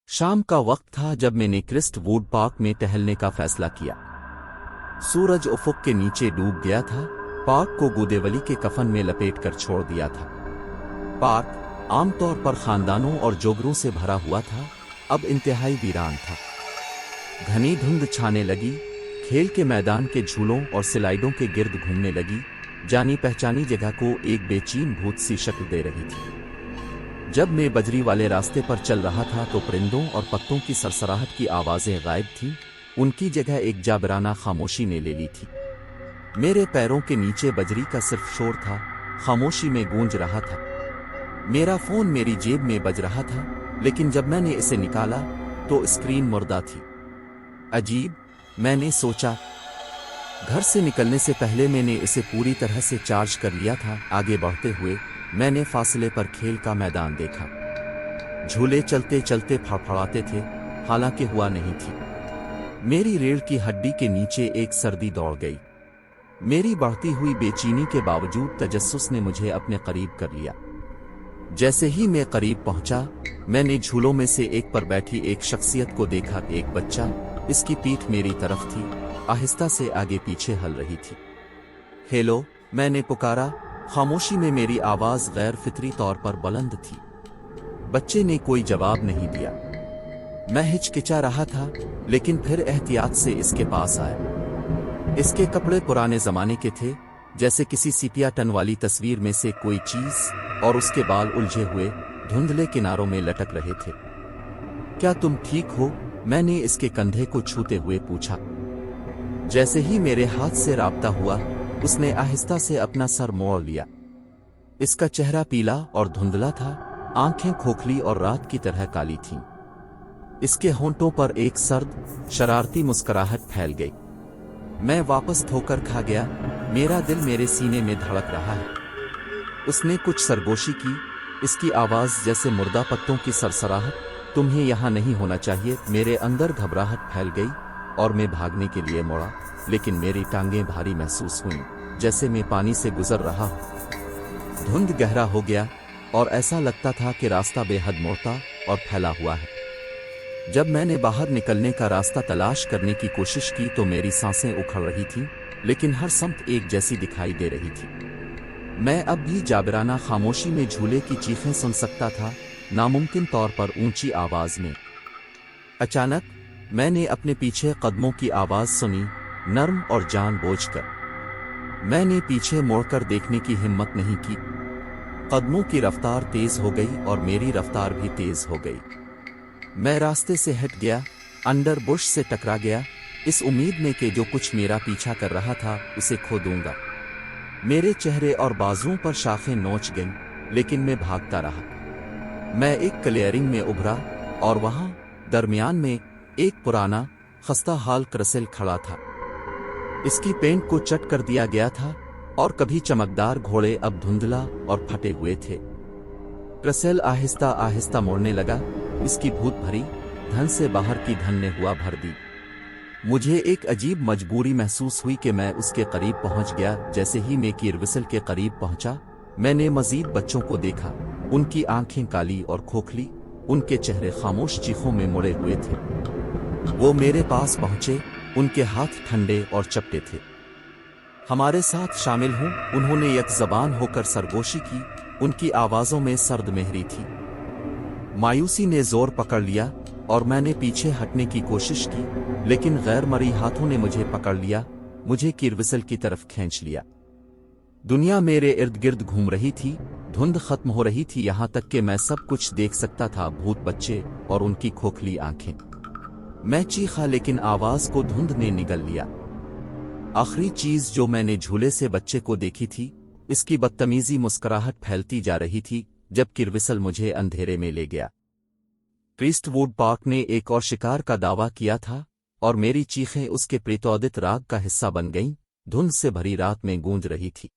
शाम का वक्त था जब मैंने क्रिस्ट वुड पार्क में टहलने का फैसला किया। सूरज उफुक के नीचे डूब गया था, पार्क को गोदेवली के कफन में लपेट कर छोड़ दिया था। पार्क आमतौर पर खानदानों और जोगरों से भरा हुआ था, अब इंतहाई वीरान था। घनी धुंध छाने लगी, खेल के मैदान के झूलों और स्लाइडों के गिर्द घूमने लगी, जानी पहचानी जगह को एक बेचैन भूत सी शक्ल दे रही थी। जब मैं बजरी वाले रास्ते पर चल रहा था तो परिंदों और पत्तों की सरसराहट की आवाजें गायब थीं, उनकी जगह एक जाबराना खामोशी ने ले ली थी। मेरे पैरों के नीचे बजरी का सिर्फ शोर था, खामोशी में गूंज रहा था। मेरा फोन मेरी जेब में बज रहा था, लेकिन जब मैंने इसे निकाला तो स्क्रीन मुर्दा थी। अजीब, मैंने सोचा। घर से निकलने से पहले मैंने इसे पूरी तरह से चार्ज कर लिया था। आगे बढ़ते हुए मैंने फासले पर खेल का मैदान देखा। झूले चलते चलते फड़फड़ाते थे, हालांकि हुआ नहीं थी। मेरी रीढ़ की हड्डी के नीचे एक सर्दी दौड़ गई। मेरी बढ़ती हुई बेचैनी के बावजूद तजस्सुस ने मुझे अपने करीब कर लिया। जैसे ही मैं करीब पहुंचा, मैंने झूलों में से एक पर बैठी एक शख्सियत को देखा। एक बच्चा, इसकी पीठ मेरी तरफ थी, आहिस्ता से आगे पीछे हल रही थी। हेलो, मैंने पुकारा। खामोशी में मेरी आवाज गैर फितरी तौर पर बुलंद थी। बच्चे ने कोई जवाब नहीं दिया। मैं हिचकिचा रहा था, लेकिन फिर एहतियात से इसके पास आया। इसके कपड़े पुराने जमाने के थे, जैसे किसी सिपिया टन वाली तस्वीर में से कोई चीज, और उसके बाल उलझे हुए धुंधले किनारों में लटक रहे थे। क्या तुम ठीक हो? मैंने इसके कंधे को छूते हुए पूछा। जैसे ही मेरे हाथ से राब्ता हुआ, उसने आहिस्ता से अपना सर मोड़ लिया। इसका चेहरा पीला और धुंधला था, आंखें खोखली और रात की तरह काली थीं। इसके होंठों पर एक सर्द, शरारती मुस्कुराहट फैल गई। मैं वापस ठोकर खा गया। मेरा दिल मेरे सीने में धड़क रहा है। उसने कुछ सरगोशी की, इसकी आवाज जैसे मुर्दा पत्तों की सरसराहट। तुम्हें यहां नहीं होना चाहिए। मेरे अंदर घबराहट फैल गई और मैं भागने के लिए मुड़ा, लेकिन मेरी टांगें भारी महसूस हुईं, जैसे मैं पानी से गुजर रहा हूं। धुंध गहरा हो गया और ऐसा लगता था कि रास्ता बेहद मोटा और फैला हुआ है। जब मैंने बाहर निकलने का रास्ता तलाश करने की कोशिश की तो मेरी सांसें उखड़ रही थीं, लेकिन हर समत एक जैसी दिखाई दे रही थी। मैं अब भी जाबराना खामोशी में झूले की चीखें सुन सकता था, नामुमकिन तौर पर ऊंची आवाज में। अचानक मैंने अपने पीछे कदमों की आवाज सुनी, नर्म और जानबूझकर। मैंने पीछे मुड़कर देखने की हिम्मत नहीं की। कदमों की रफ्तार तेज हो गई और मेरी रफ्तार भी तेज हो गई। मैं रास्ते से हट गया, अंडर बुश से टकरा गया, इस उम्मीद में कि जो कुछ मेरा पीछा कर रहा था उसे खो दूंगा। मेरे चेहरे और बाजुओं पर शाखें नोच गईं, लेकिन मैं भागता रहा। मैं एक क्लियरिंग में उभरा और वहां दरमियान में एक पुराना, खस्ता हाल क्रसेल खड़ा था। इसकी पेंट को चट कर दिया गया था और कभी चमकदार घोड़े अब धुंधला और फटे हुए थे। क्रसेल आहिस्ता आहिस्ता मुड़ने लगा। इसकी भूत भरी धन से बाहर की धन ने हुआ भर दी। मुझे एक अजीब मजबूरी महसूस हुई कि मैं उसके करीब पहुंच गया। जैसे ही मैं कीरविसल के करीब पहुंचा, मैंने मजीद बच्चों को देखा। उनकी आंखें काली और खोखली, उनके चेहरे खामोश चीखों में मुड़े हुए थे। वो मेरे पास पहुंचे, उनके हाथ ठंडे और चपटे थे। हमारे साथ शामिल हूं, उन्होंने एक जबान होकर सरगोशी की। उनकी आवाजों में सर्द मेहरी थी। मायूसी ने जोर पकड़ लिया और मैंने पीछे हटने की कोशिश की, लेकिन गैर मरी हाथों ने मुझे पकड़ लिया, मुझे कीरविसल की तरफ खींच लिया। दुनिया मेरे इर्द गिर्द घूम रही थी, धुंध खत्म हो रही थी, यहां तक कि मैं सब कुछ देख सकता था, भूत बच्चे और उनकी खोखली आंखें। मैं चीखा, लेकिन आवाज को धुंध ने निगल लिया। आखिरी चीज जो मैंने झूले से बच्चे को देखी थी, इसकी बदतमीजी मुस्कुराहट फैलती जा रही थी जब कीरविसल मुझे अंधेरे में ले गया। क्रिस्टवुड पार्क ने एक और शिकार का दावा किया था और मेरी चीखें उसके प्रेतोदित राग का हिस्सा बन गईं, धुंध से भरी रात में गूंज रही थी।